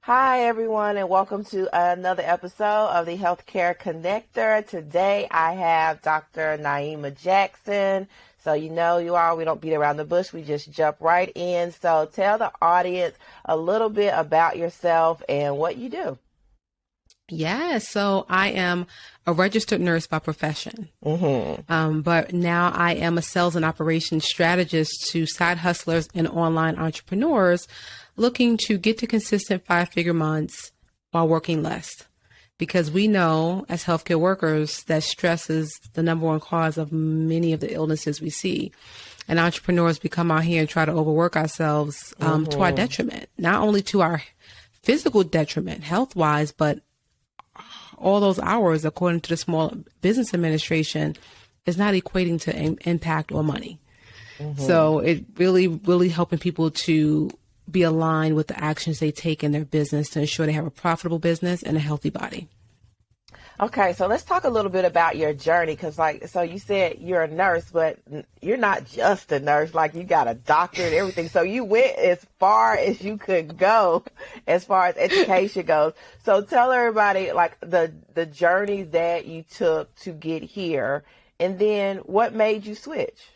Hi, everyone, and welcome to another episode of the Healthcare Connector. Today, I have Dr. Naima Jackson. So, we don't beat around the bush. We just jump right in. So, tell the audience a little bit about yourself and what you do. Yeah, so I am a registered nurse by profession, but now I am a sales and operations strategist to side hustlers and online entrepreneurs looking to get to consistent five-figure months while working less. Because we know as healthcare workers that stress is the number one cause of many of the illnesses we see. And entrepreneurs, we come out here and try to overwork ourselves to our detriment, not only to our physical detriment health-wise, but all those hours, according to the Small Business Administration, is not equating to impact or money. So it really helping people to be aligned with the actions they take in their business to ensure they have a profitable business and a healthy body. Okay, so let's talk a little bit about your journey, because so you said you're a nurse, but you're not just a nurse, like you got a doctorate and everything. So you went as far as you could go as far as education goes. So tell everybody like the journey that you took to get here, and then what made you switch?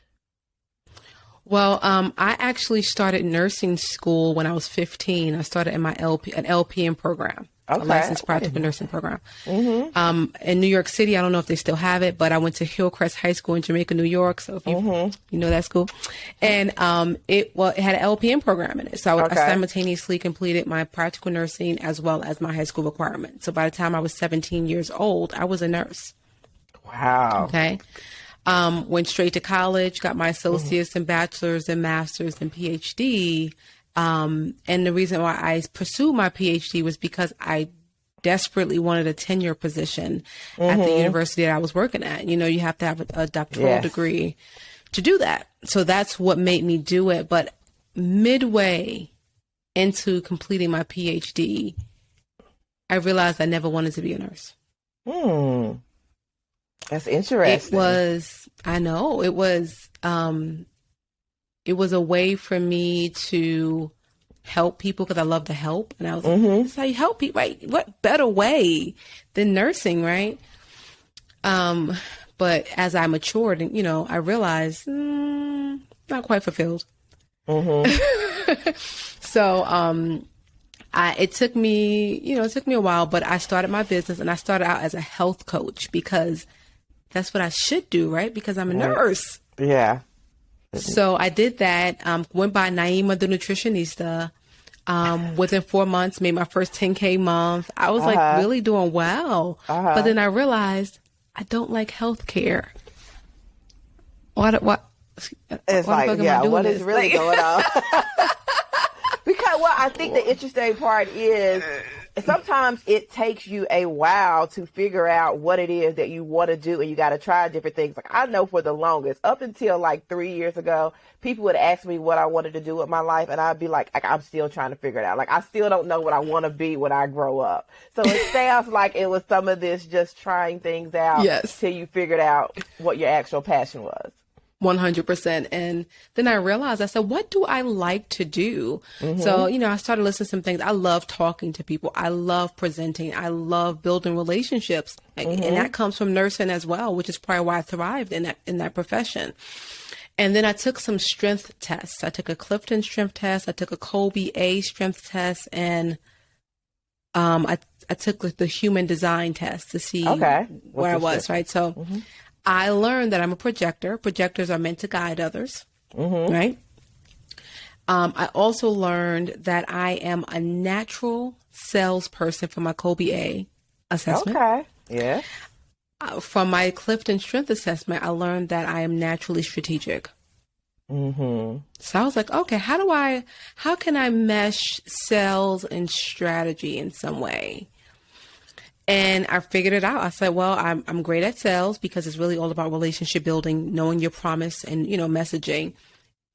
Well, I actually started nursing school when I was 15. I started in my an LPN program. Okay. A licensed practical nursing program. In New York City, I don't know if they still have it, but I went to Hillcrest High School in Jamaica, New York. So if you know that school, and it had an LPN program in it. So I simultaneously completed my practical nursing as well as my high school requirement. So by the time I was 17 years old, I was a nurse. Wow. Okay. Went straight to college, got my associates and bachelor's and master's and PhD. And the reason why I pursued my PhD was because I desperately wanted a tenure position at the university that I was working at. You know, you have to have a doctoral degree to do that. So that's what made me do it. But midway into completing my PhD, I realized I never wanted to be a nurse. That's interesting. It was a way for me to help people because I love to help. And I was like, this is how you help people, right? What better way than nursing, right? But as I matured and, I realized, not quite fulfilled. So, it took me a while, but I started my business and I started out as a health coach because that's what I should do, right? Because I'm a nurse. Yeah. So I did that, went by Naieema the nutritionista. Within 4 months, made my first 10K month. I was like really doing well. But then I realized I don't like healthcare. What? It's like, what is really going on? Because, I think the interesting part is sometimes it takes you a while to figure out what it is that you want to do, and you got to try different things. Like I know for the longest, up until like 3 years ago, people would ask me what I wanted to do with my life, and I'd be like I'm still trying to figure it out. Like I still don't know what I want to be when I grow up. So it sounds like it was some of this just trying things out till you figured out what your actual passion was. 100%. And then I realized, I said, what do I like to do? So, I started listening to some things. I love talking to people. I love presenting. I love building relationships. And that comes from nursing as well, which is probably why I thrived in that profession. And then I took some strength tests. I took a Clifton strength test. I took a Colby A strength test. And I took the human design test to see where I was, right? So I learned that I'm a projector. Projectors are meant to guide others, right? I also learned that I am a natural salesperson for my Colby A assessment. Okay, yeah. From my Clifton Strength assessment, I learned that I am naturally strategic. So I was like, okay, how can I mesh sales and strategy in some way? And I figured it out. I said, well, I'm great at sales because it's really all about relationship building, knowing your promise and, messaging.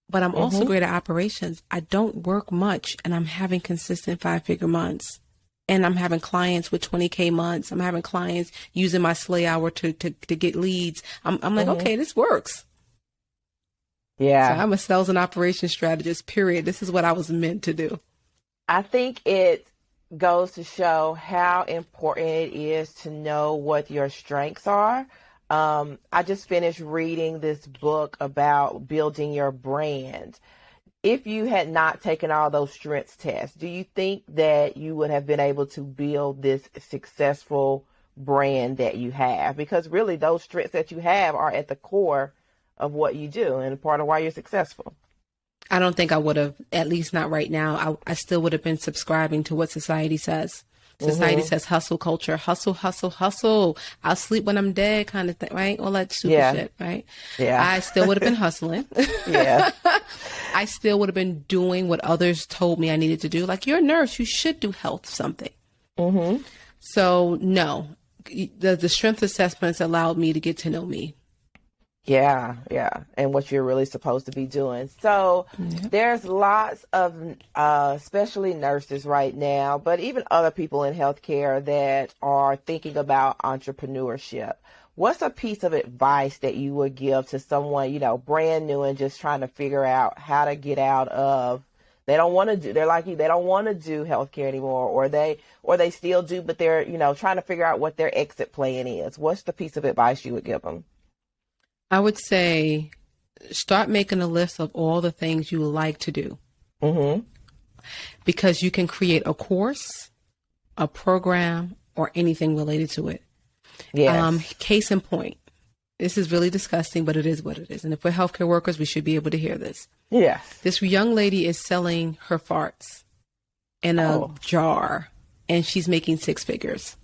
But I'm also great at operations. I don't work much and I'm having consistent 5-figure months. And I'm having clients with 20K months. I'm having clients using my sleigh hour to get leads. I'm like, okay, this works. Yeah. So I'm a sales and operations strategist, period. This is what I was meant to do. I think it's goes to show how important it is to know what your strengths are. I just finished reading this book about building your brand. If you had not taken all those strengths tests, do you think that you would have been able to build this successful brand that you have? Because really those strengths that you have are at the core of what you do and part of why you're successful. I don't think I would have, at least not right now. I still would have been subscribing to what society says. Society says hustle culture, hustle, hustle, hustle. I'll sleep when I'm dead kind of thing, right? All that stupid shit, right? Yeah. I still would have been hustling. Yeah. I still would have been doing what others told me I needed to do. Like, you're a nurse, you should do health something. So no, the strength assessments allowed me to get to know me. Yeah. And what you're really supposed to be doing. So there's lots of, especially nurses right now, but even other people in healthcare that are thinking about entrepreneurship. What's a piece of advice that you would give to someone, brand new and just trying to figure out how to get out of, they're like you, they don't want to do healthcare anymore, or they still do, but they're, trying to figure out what their exit plan is. What's the piece of advice you would give them? I would say start making a list of all the things you like to do. Because you can create a course, a program, or anything related to it. Yes. Case in point, this is really disgusting, but it is what it is. And if we're healthcare workers, we should be able to hear this. Yes. This young lady is selling her farts in a jar, and she's making 6 figures.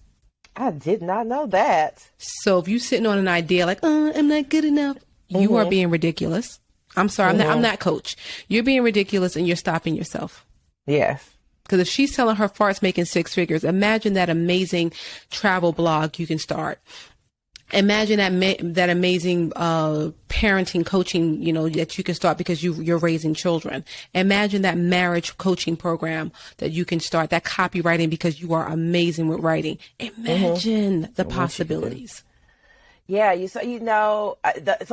I did not know that. So if you're sitting on an idea like, I'm not good enough, you are being ridiculous. I'm sorry, I'm not coach. You're being ridiculous and you're stopping yourself. Yes. Because if she's selling her farts making 6 figures, imagine that amazing travel blog you can start. Imagine that amazing parenting coaching, that you can start because you're raising children. Imagine that marriage coaching program that you can start, that copywriting because you are amazing with writing. Imagine the possibilities. Yeah, so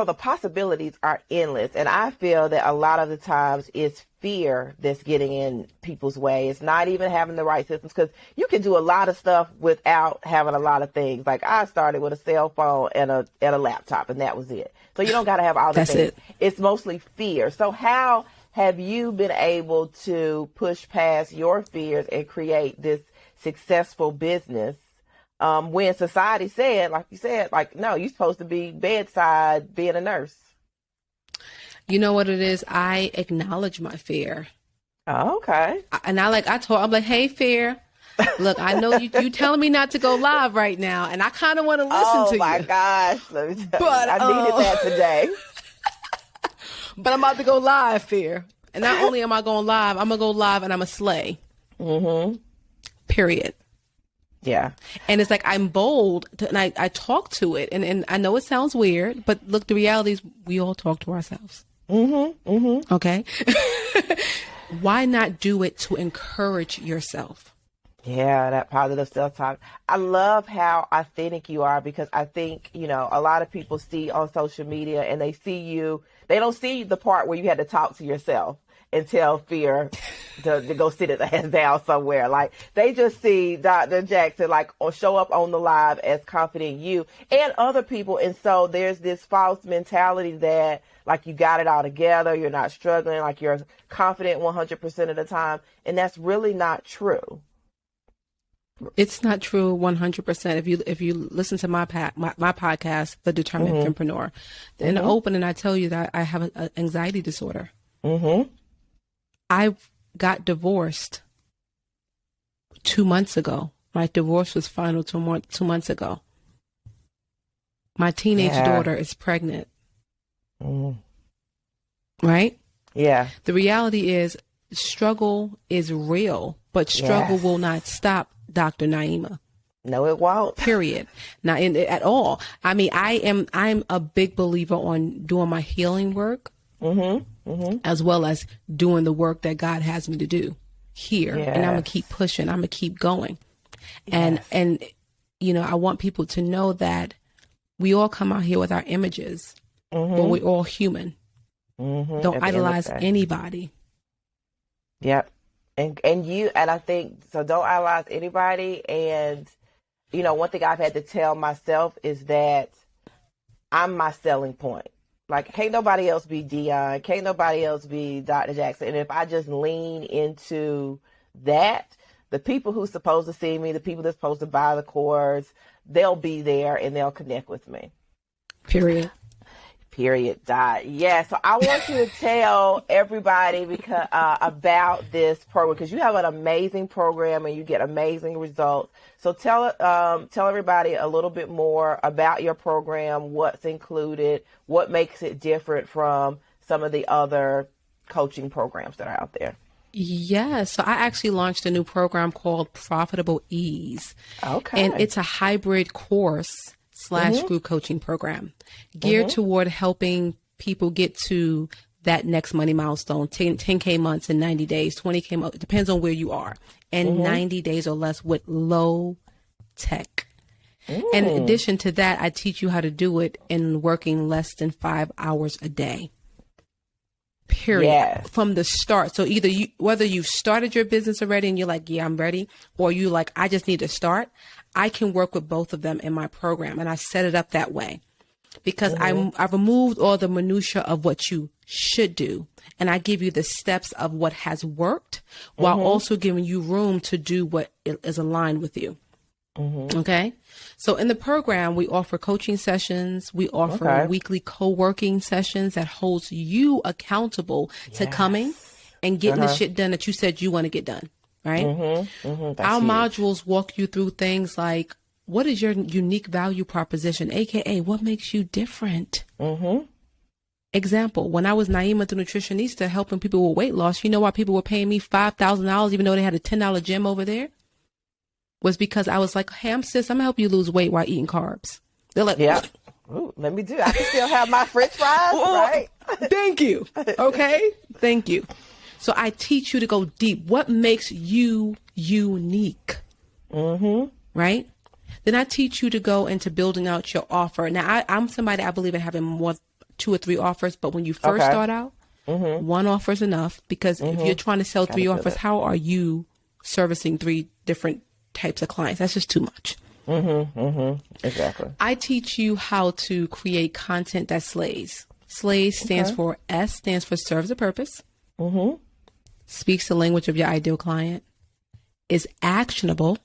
the possibilities are endless. And I feel that a lot of the times it's fear that's getting in people's way. It's not even having the right systems, because you can do a lot of stuff without having a lot of things. Like, I started with a cell phone and a laptop, and that was it. So you don't got to have all the things. It's mostly fear. So how have you been able to push past your fears and create this successful business? When society said, like you said, no, you're supposed to be bedside being a nurse. You know what it is? I acknowledge my fear. Oh, okay. I'm like, hey, fear, look, I know you telling me not to go live right now, and I kind of want to listen to you. Oh my gosh. Let me tell you, I needed that today. But I'm about to go live, fear. And not only am I going live, I'm going to go live and I'm a slay. Period. Yeah. And it's like, I'm bold and I talk to it. And I know it sounds weird, but look, the reality is we all talk to ourselves. Okay. Why not do it to encourage yourself? Yeah, that positive self-talk. I love how authentic you are, because I think, a lot of people see on social media and they don't see the part where you had to talk to yourself and tell fear to go sit his ass down somewhere. Like, they just see Dr. Jackson show up on the live as confident you and other people. And so there's this false mentality that you got it all together, you're not struggling, you're confident 100% of the time. And that's really not true. It's not true 100%. If you listen to my podcast, The Determined Fempreneur, in the opening, I tell you that I have an anxiety disorder. I got divorced 2 months ago. My divorce was final 2 months ago. My teenage daughter is pregnant. Right? Yeah. The reality is, struggle is real, but struggle will not stop, Dr. Naieema. No, it won't. Period. Not at all. I mean, I'm a big believer on doing my healing work. As well as doing the work that God has me to do here. Yes. And I'm going to keep pushing. I'm going to keep going. Yes. And, I want people to know that we all come out here with our images, but we're all human. Don't idolize anybody. Yep. And I think, so don't idolize anybody. And, one thing I've had to tell myself is that I'm my selling point. Like, can't nobody else be Dion. Can't nobody else be Dr. Jackson. And if I just lean into that, the people who's supposed to see me, the people that's supposed to buy the course, they'll be there and they'll connect with me. Period. Yeah. So I want you to tell everybody about this program, because you have an amazing program and you get amazing results. So tell everybody a little bit more about your program, what's included, what makes it different from some of the other coaching programs that are out there. Yeah, so I actually launched a new program called Profitable Ease. Okay. And it's a hybrid course / group coaching program geared toward helping people get to that next money milestone, 10K months in 90 days, 20K months, depends on where you are, and 90 days or less with low tech. And in addition to that, I teach you how to do it in working less than 5 hours a day. Period. Yes. From the start. So either whether you've started your business already and you're like, yeah, I'm ready, or you like, I just need to start, I can work with both of them in my program. And I set it up that way because I've removed all the minutia of what you should do. And I give you the steps of what has worked while also giving you room to do what is aligned with you. Okay. So in the program, we offer coaching sessions. We offer weekly co-working sessions that holds you accountable to coming and getting the shit done that you said you want to get done. Right. Our modules walk you through things like, what is your unique value proposition? AKA, what makes you different? Example, when I was Naieema the nutritionista helping people with weight loss, you know why people were paying me $5,000 even though they had a $10 gym over there? Was because I was like, hey, I'm going to help you lose weight while eating carbs. They're like, yeah, ooh, let me do it. I can still have my French fries, right? Thank you. Okay. Thank you. So I teach you to go deep. What makes you unique? Right? Then I teach you to go into building out your offer. Now, I'm somebody, I believe in having more 2 or 3 offers, but when you first start out, 1 offer is enough, because if you're trying to sell 3 offers, how are you servicing 3 different types of clients? That's just too much. Exactly. I teach you how to create content that slays. Slays stands for S, stands for serves a purpose. Speaks the language of your ideal client. Is actionable.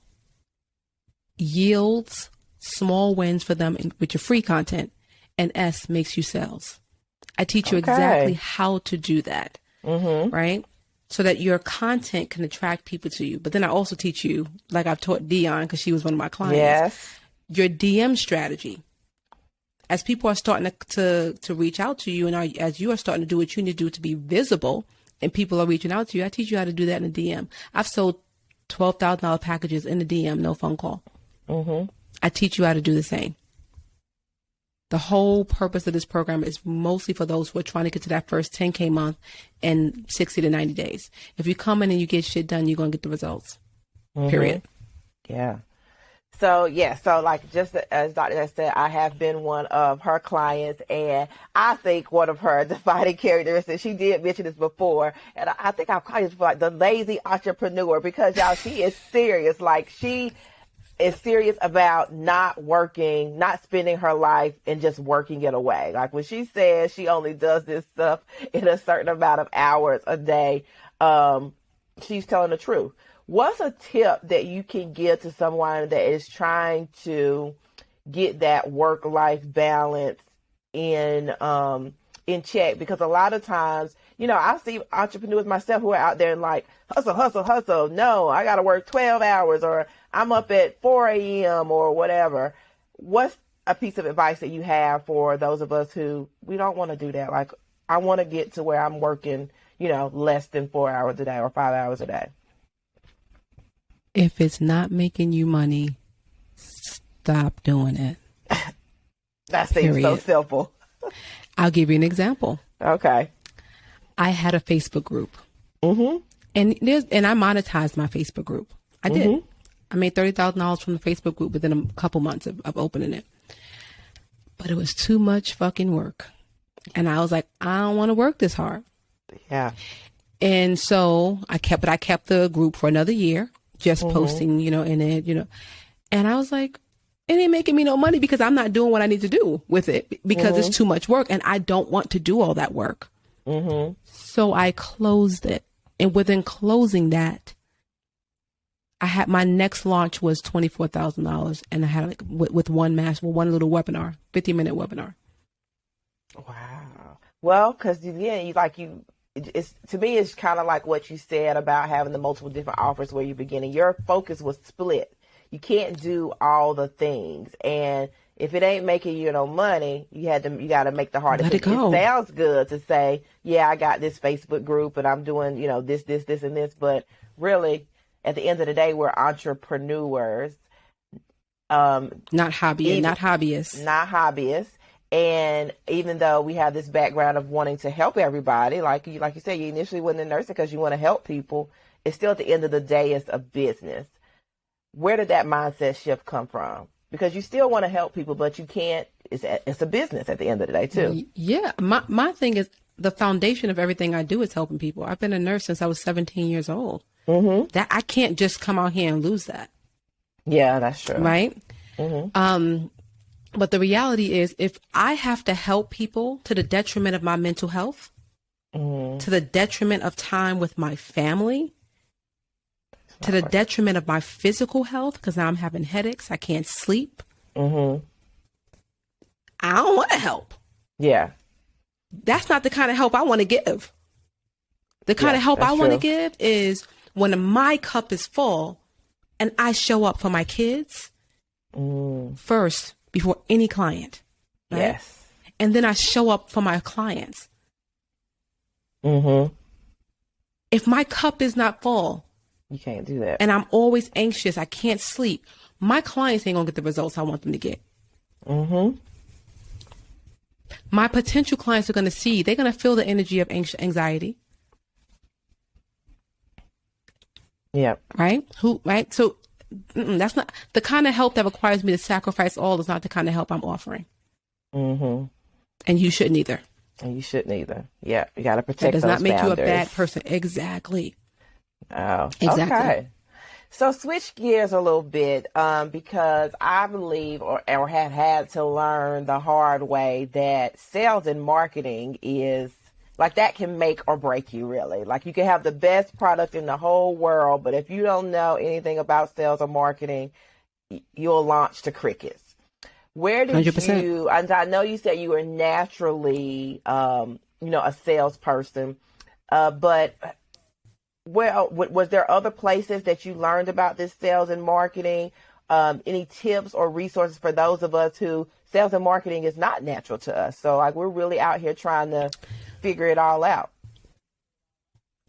Yields small wins for them with your free content. And S makes you sales. I teach you exactly how to do that. Right? So that your content can attract people to you. But then I also teach you, like I've taught Dion, because she was one of my clients, your DM strategy. As people are starting to reach out to you, and as you are starting to do what you need to do to be visible, and people are reaching out to you, I teach you how to do that in the DM. I've sold $12,000 packages in the DM, no phone call. I teach you how to do the same. The whole purpose of this program is mostly for those who are trying to get to that first 10K month in 60 to 90 days. If you come in and you get shit done, you're going to get the results. Period. Yeah. So, so like just as Dr. said, I have been one of her clients, and I think one of her defining characteristics, she did mention this before, and I think I've called it like the lazy entrepreneur, because y'all, she is serious. Like, she is serious about not working, not spending her life and just working it away. Like, when she says she only does this stuff in a certain amount of hours a day, she's telling the truth. What's a tip that you can give to someone that is trying to get that work-life balance in check? Because a lot of times, I see entrepreneurs myself who are out there and like, hustle. No, I got to work 12 hours, or I'm up at 4 a.m. or whatever. What's a piece of advice that you have for those of us who we don't want to do that? Like, I want to get to where I'm working, less than 4 hours a day or 5 hours a day. If it's not making you money, stop doing it. That seems so simple. I'll give you an example. Okay. I had a Facebook group. And I monetized my Facebook group. I did. I made $30,000 from the Facebook group within a couple months of opening it. But it was too much fucking work. And I was like, I don't want to work this hard. Yeah. And so I kept the group for another year, just posting, in it, and I was like, it ain't making me no money because I'm not doing what I need to do with it because it's too much work and I don't want to do all that work. So I closed it. And within closing that, I had my next launch was $24,000 and I had with one little webinar, 50-minute webinar. Wow. Well, because it's to me, it's kind of like what you said about having the multiple different offers where you're beginning. Your focus was split. You can't do all the things, and if it ain't making you no money, you got to make the hard decision. It sounds good to say, yeah, I got this Facebook group and I'm doing this, and this, but really, at the end of the day, we're entrepreneurs, not hobbyists. And even though we have this background of wanting to help everybody, like you said, you initially went into nursing because you want to help people. It's still at the end of the day, it's a business. Where did that mindset shift come from? Because you still want to help people, but you can't. It's a business at the end of the day, too. Yeah. My thing is the foundation of everything I do is helping people. I've been a nurse since I was 17 years old. That I can't just come out here and lose that. Yeah, that's true. Right. But the reality is, if I have to help people to the detriment of my mental health, to the detriment of time with my family, to the detriment of my physical health, because now I'm having headaches, I can't sleep, I don't want to help. Yeah. That's not the kind of help I want to give. The kind of help I want to give is when my cup is full and I show up for my kids first before any client. Right? Yes. And then I show up for my clients. If my cup is not full, you can't do that. And I'm always anxious, I can't sleep, my clients ain't gonna get the results I want them to get. My potential clients are gonna see, they're gonna feel the energy of anxiety. Yeah. Right? Right? So that's not the kind of help that requires me to sacrifice all. Is not the kind of help I'm offering. And you shouldn't either. Yeah, you got to protect. That does not make boundaries. you a bad person. Exactly. Oh, exactly. Okay. So switch gears a little bit because I believe or have had to learn the hard way that sales and marketing is like that can make or break you, really. Like you can have the best product in the whole world, but if you don't know anything about sales or marketing, you'll launch to crickets. Where did 100%. you, and I know you said you were naturally, a salesperson, but was there other places that you learned about this sales and marketing? Any tips or resources for those of us who sales and marketing is not natural to us? So like we're really out here trying to figure it all out.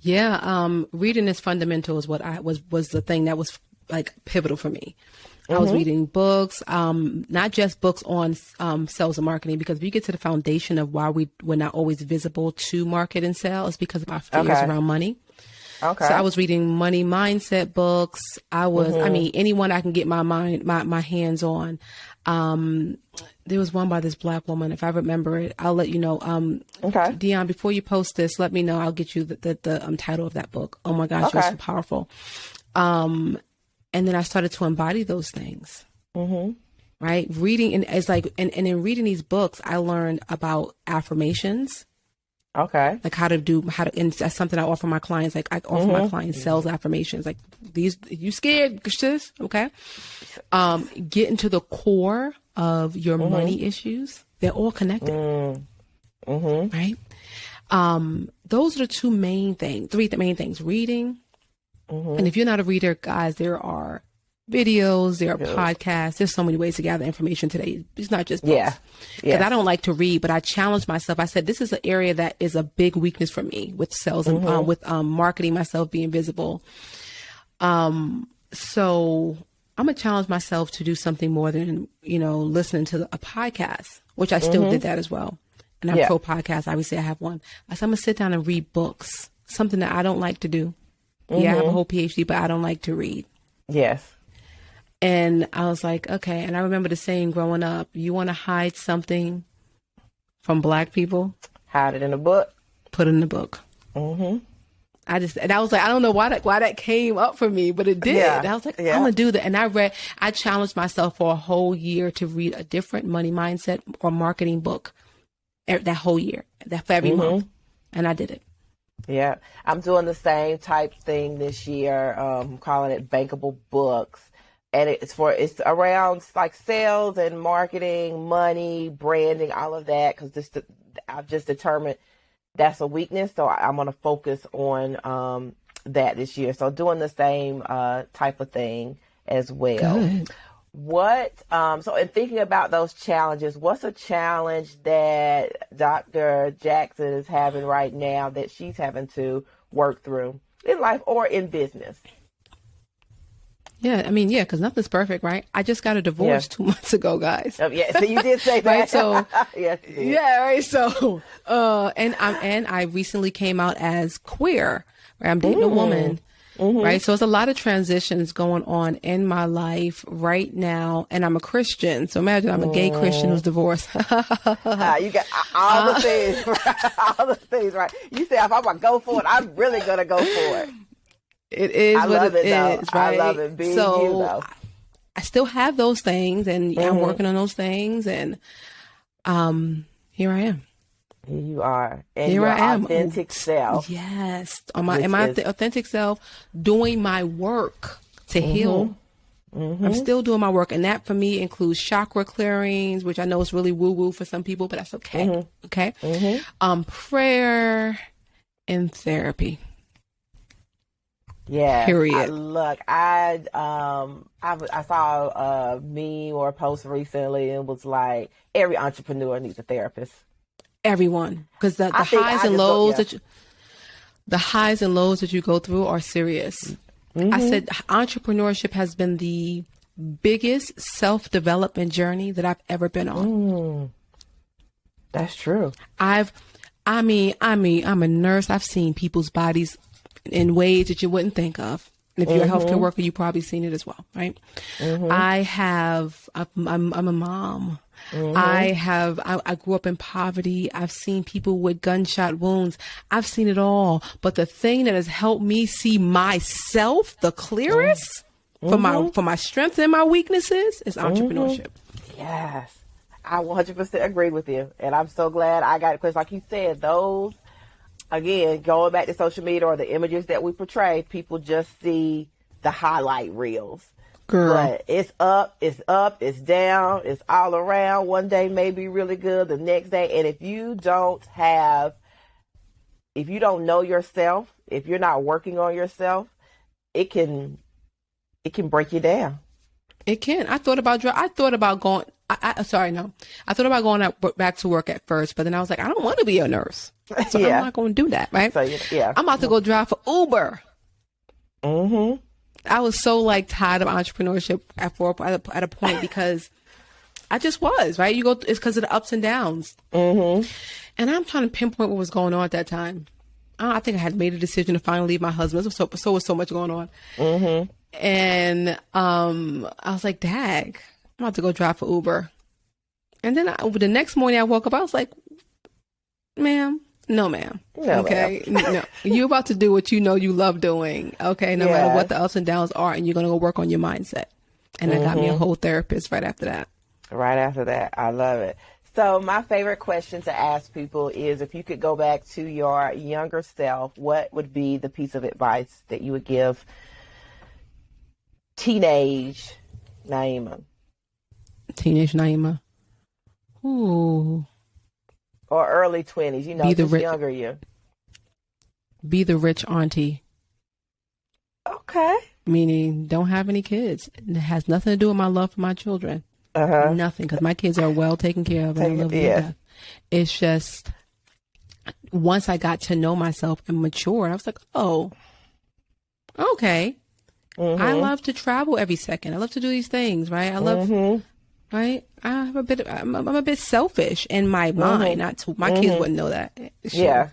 Yeah. Reading is fundamental is what was the thing that was like pivotal for me. I was reading books, not just books on sales and marketing, because if you get to the foundation of why we're not always visible to market and sell, it's because of our fears around money. Okay. So I was reading money mindset books. I mean, anyone I can get my hands on. There was one by this Black woman. If I remember it, I'll let you know. Okay. Dion, before you post this, let me know. I'll get you the title of that book. Oh my gosh, it was so powerful. And then I started to embody those things. Right. Reading and it's like, and in reading these books, I learned about affirmations. Okay. Like and that's something I offer my clients. Like I offer my clients sales affirmations. Like these, you scared, sis? Okay. Get into the core of your money issues. They're all connected. Right. Those are the three main things, reading. And if you're not a reader, guys, there are videos, there are podcasts. There's so many ways to gather information today. It's not just books. Because I don't like to read, but I challenged myself. I said, this is an area that is a big weakness for me with sales and with marketing myself, being visible. So I'm going to challenge myself to do something more than, listening to a podcast, which I still did that as well. And I'm pro podcast. Obviously I have one. I said, I'm going to sit down and read books, something that I don't like to do. Yeah, I have a whole PhD, but I don't like to read. Yes. And I was like, okay. And I remember the saying growing up, you want to hide something from Black people? Hide it in a book. Put it in a book. And I was like, I don't know why that came up for me, but it did. Yeah. And I was like, I'm going to do that. And I challenged myself for a whole year to read a different money mindset or marketing book that whole year, that for every month. And I did it. Yeah. I'm doing the same type thing this year. I'm calling it bankable books. And it's around like sales and marketing, money, branding, all of that. Cause I've just determined that's a weakness. So I'm going to focus on, that this year. So doing the same, type of thing as well. Good. So in thinking about those challenges, what's a challenge that Dr. Jackson is having right now that she's having to work through in life or in business? Yeah, I mean, because nothing's perfect, right? I just got a divorce 2 months ago, guys. So you did say that. Right, so yes, yeah, right. So, and I recently came out as queer. Right? I'm dating a woman, right? So it's a lot of transitions going on in my life right now, and I'm a Christian. So imagine I'm a gay Christian who's divorced. You got all the things, all the things, right? You say if I'm gonna go for it, I'm really gonna go for it. It is what it is, right? I love it. Being so you, though. I still have those things, and I'm working on those things, and here I am. Here you are, and here your I am, authentic self. Yes, authentic self, doing my work to heal. I'm still doing my work, and that for me includes chakra clearings, which I know is really woo woo for some people, but that's okay. Okay, prayer and therapy. Yeah. Period. I saw a meme or a post recently and it was like every entrepreneur needs a therapist. Everyone, because the highs and lows that you go through are serious. I said entrepreneurship has been the biggest self-development journey that I've ever been on. That's true. I'm a nurse. I've seen people's bodies in ways that you wouldn't think of. And if you're a healthcare worker, you've probably seen it as well, right? I'm a mom. I grew up in poverty. I've seen people with gunshot wounds. I've seen it all. But the thing that has helped me see myself the clearest for my strengths and my weaknesses is entrepreneurship. Yes. I 100% agree with you. And I'm so glad I got it. Because like you said, those, again, going back to social media or the images that we portray, people just see the highlight reels. Girl. But it's up, it's down, it's all around. One day may be really good, the next day. And if you don't know yourself, if you're not working on yourself, it can break you down. It can. I thought about going back to work at first, but then I was like, I don't want to be a nurse. So I'm not going to do that, right? So, I'm about to go drive for Uber. I was so tired of entrepreneurship at a point because I just was, right? It's because of the ups and downs. And I'm trying to pinpoint what was going on at that time. I think I had made a decision to finally leave my husband. So was so much going on. And I was like, dag, I'm about to go drive for Uber. And then the next morning I woke up, I was like, ma'am. No, ma'am. No, okay. No, you're about to do what you know you love doing. Okay. No matter what the ups and downs are, and you're going to go work on your mindset. And I got me a whole therapist right after that. Right after that. I love it. So my favorite question to ask people is, if you could go back to your younger self, what would be the piece of advice that you would give teenage Naieema? Teenage Naieema. Ooh. Or early 20s, just younger you. Be the rich auntie. Okay. Meaning, don't have any kids. It has nothing to do with my love for my children. Nothing, because my kids are well taken care of. And I love them to death. It's just, once I got to know myself and mature, I was like, oh, okay. I love to travel every second. I love to do these things, right? I love... Right, I'm a bit selfish in my mind. My kids wouldn't know that. Sure.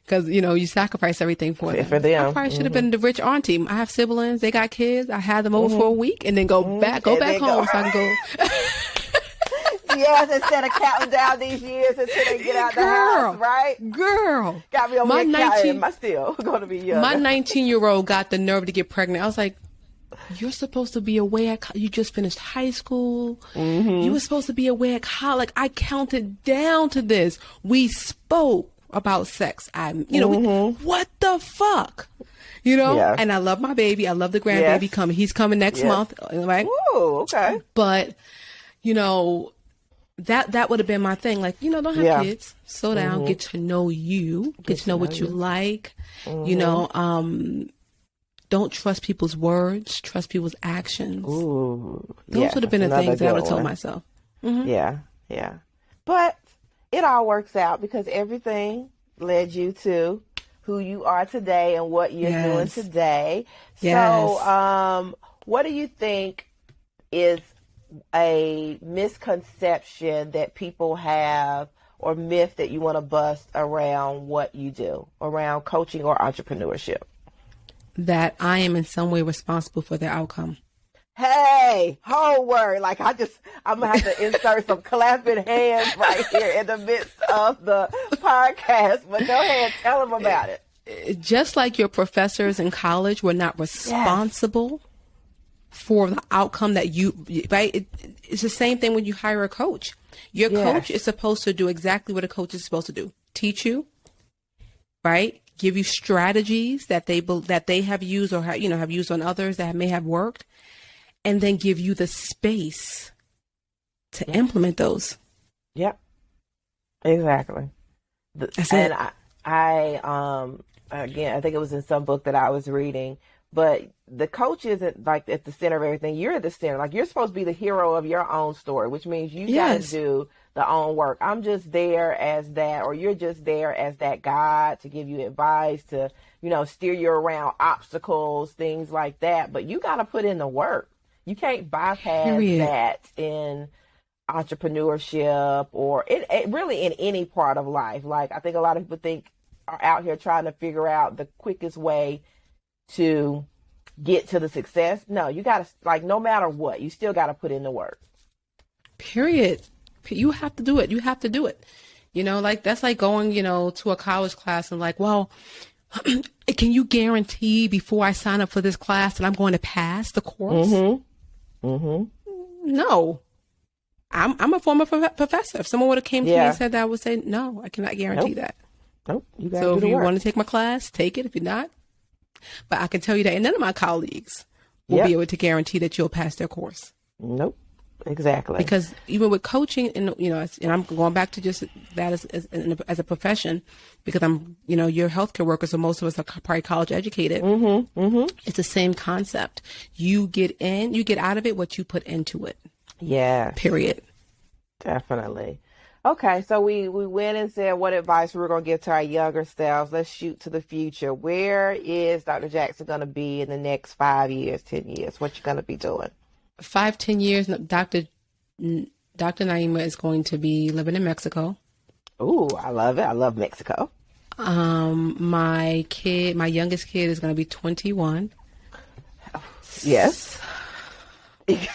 Because you sacrifice everything for them. I probably should have been the rich auntie. I have siblings; they got kids. I had them over for a week and then go back home so I can go. Yes, instead of counting down these years until they get out the house, right? Girl. Got me over my here 19, I'm still going to be young. My 19-year-old got the nerve to get pregnant. I was like, you're supposed to be away at you just finished high school. You were supposed to be away at college. I counted down to this. We spoke about sex. What the fuck? And I love my baby. I love the grandbaby coming. He's coming next month. Right? Ooh, okay. But, that would have been my thing. Like, don't have kids. Slow down. Get to know you. Get to know what you like. Don't trust people's words. Trust people's actions. Ooh, Those would have been the things that I would have told myself. Yeah. But it all works out because everything led you to who you are today and what you're doing today. So, what do you think is a misconception that people have or myth that you want to bust around what you do, around coaching or entrepreneurship? That I am in some way responsible for their outcome. Hey, whole word. Like I'm going to have to insert some clapping hands right here in the midst of the podcast. But go ahead, tell them about it. Just like your professors in college were not responsible for the outcome that right? It's the same thing when you hire a coach. Your coach is supposed to do exactly what a coach is supposed to do. Teach you, right? Give you strategies that they have used or have used on others that may have worked, and then give you the space to implement those. Yep, exactly. And I again, I think it was in some book that I was reading, but the coach isn't like at the center of everything. You're at the center. Like you're supposed to be the hero of your own story, which means you got to do the own work. I'm just there as that, or you're just there as that guide to give you advice, to, steer you around obstacles, things like that. But you got to put in the work. You can't bypass that in entrepreneurship or really in any part of life. Like I think a lot of people are out here trying to figure out the quickest way to get to the success. No, you got to, no matter what, you still got to put in the work. Period. You have to do it. You have to do it. That's like going, to a college class and well, can you guarantee before I sign up for this class that I'm going to pass the course? No. I'm a former professor. If someone would have came to me and said that, I would say, no, I cannot guarantee that. Nope. You so if you want to take my class, take it. If you're not, but I can tell you that none of my colleagues will be able to guarantee that you'll pass their course. Nope. Exactly. Because even with coaching and, and I'm going back to just that as a profession, because I'm, you're healthcare workers, so most of us are probably college educated. It's the same concept. You get out of it what you put into it. Yeah. Period. Definitely. Okay. So we went and said what advice we were going to give to our younger selves. Let's shoot to the future. Where is Dr. Jackson going to be in the next 5 years, 10 years? What you going to be doing? 5-10 years, Dr. Naieema is going to be living in Mexico. Ooh, I love it. I love Mexico. My youngest kid is going to be 21. Yes. That's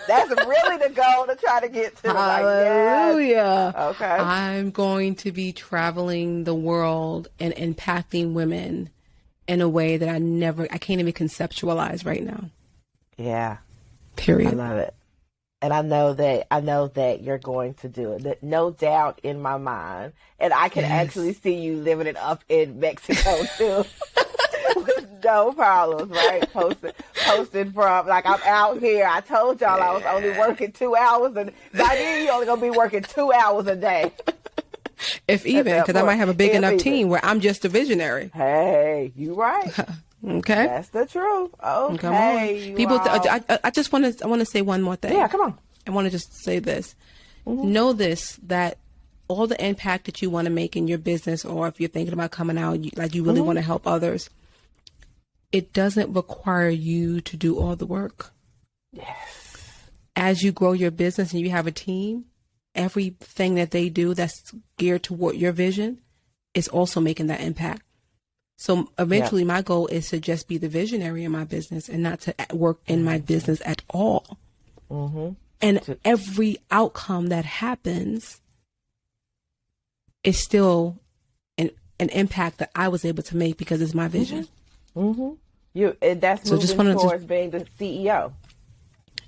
really the goal to try to get to. Hallelujah. Yes. Okay. I'm going to be traveling the world and impacting women in a way that I can't even conceptualize right now. Yeah. Period. I love it. And I know that you're going to do it. No doubt in my mind. And I can actually see you living it up in Mexico too. With no problems, right? Posted from, I'm out here. I told y'all I was only working 2 hours, and by then you only going to be working 2 hours a day. If even, because I might have a big enough team where I'm just a visionary. Hey, you right. Okay, that's the truth. Okay, come on. People, I just want to say one more thing. Yeah, come on. I want to just say this. Know this, that all the impact that you want to make in your business, or if you're thinking about coming out, you really want to help others, it doesn't require you to do all the work. Yes. As you grow your business and you have a team, everything that they do that's geared toward your vision is also making that impact. So eventually my goal is to just be the visionary in my business and not to work in my business at all. And every outcome that happens is still an impact that I was able to make because it's my vision. That's so moving towards being the CEO.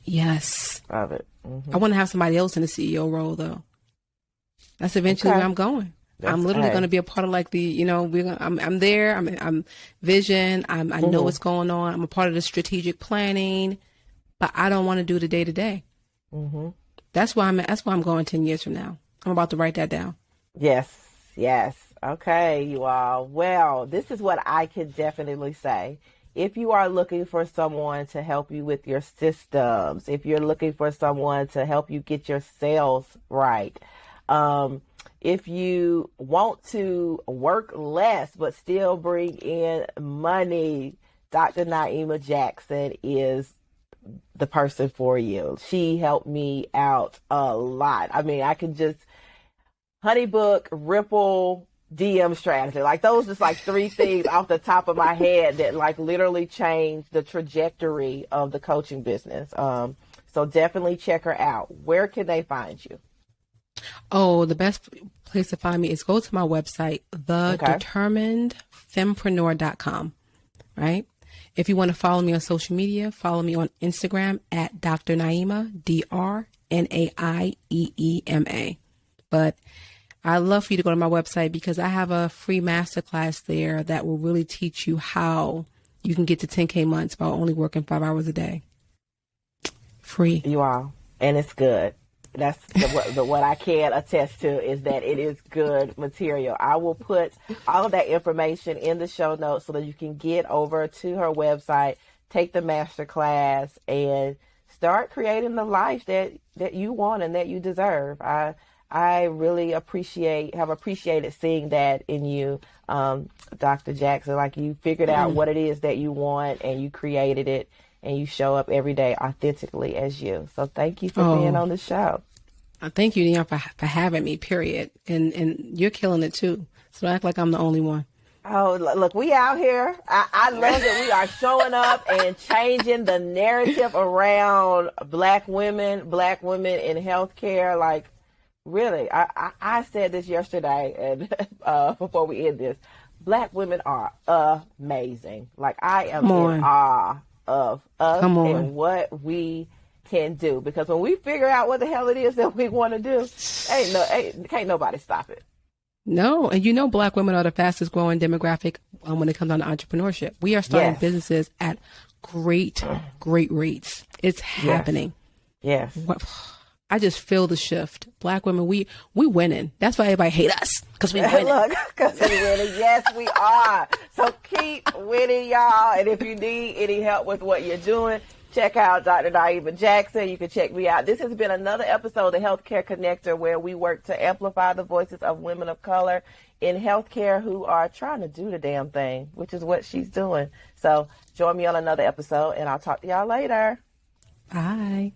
Yes. Of it. I want to have somebody else in the CEO role, though. That's eventually where I'm going. I'm literally going to be a part of like the, I'm there. I'm vision. I know what's going on. I'm a part of the strategic planning, but I don't want to do the day to day. That's why I'm going 10 years from now. I'm about to write that down. Yes. Okay, you all. Well, this is what I can definitely say. If you are looking for someone to help you with your systems, if you're looking for someone to help you get your sales right, if you want to work less but still bring in money, Dr. Naima Jackson is the person for you. She helped me out a lot. I mean, I can just Honeybook, Ripple, DM strategy. Like those just like three things off the top of my head that like literally changed the trajectory of the coaching business. So definitely check her out. Where can they find you? Oh, the best place to find me is go to my website, determinedfempreneur.com, right? If you want to follow me on social media, follow me on Instagram at Dr. Naieema, DrNaieema. But I'd love for you to go to my website because I have a free masterclass there that will really teach you how you can get to 10K months by only working 5 hours a day. Free. You are. And it's good. That's what I can attest to is that it is good material. I will put all of that information in the show notes so that you can get over to her website, take the masterclass, and start creating the life that you want and that you deserve. I really have appreciated seeing that in you, Dr. Jackson. Like you figured out what it is that you want and you created it and you show up every day authentically as you. So thank you for being on the show. Thank you, Naima, for having me, period. And you're killing it too. So don't act like I'm the only one. Oh, look, we out here. I love that we are showing up and changing the narrative around Black women in healthcare. Like, really, I said this yesterday, and before we end this, Black women are amazing. Like, I am in awe of us and what we can do. Because when we figure out what the hell it is that we want to do, can't nobody stop it. No, and Black women are the fastest growing demographic when it comes on to entrepreneurship. We are starting businesses at great rates. It's happening. Yes. I just feel the shift. Black women, we winning. That's why everybody hate us, because we winning. Look, because we winning. Yes, we are. So keep winning, y'all. And if you need any help with what you're doing, check out Dr. Naima Jackson. You can check me out. This has been another episode of Healthcare Connector, where we work to amplify the voices of women of color in healthcare who are trying to do the damn thing, which is what she's doing. So join me on another episode, and I'll talk to y'all later. Bye.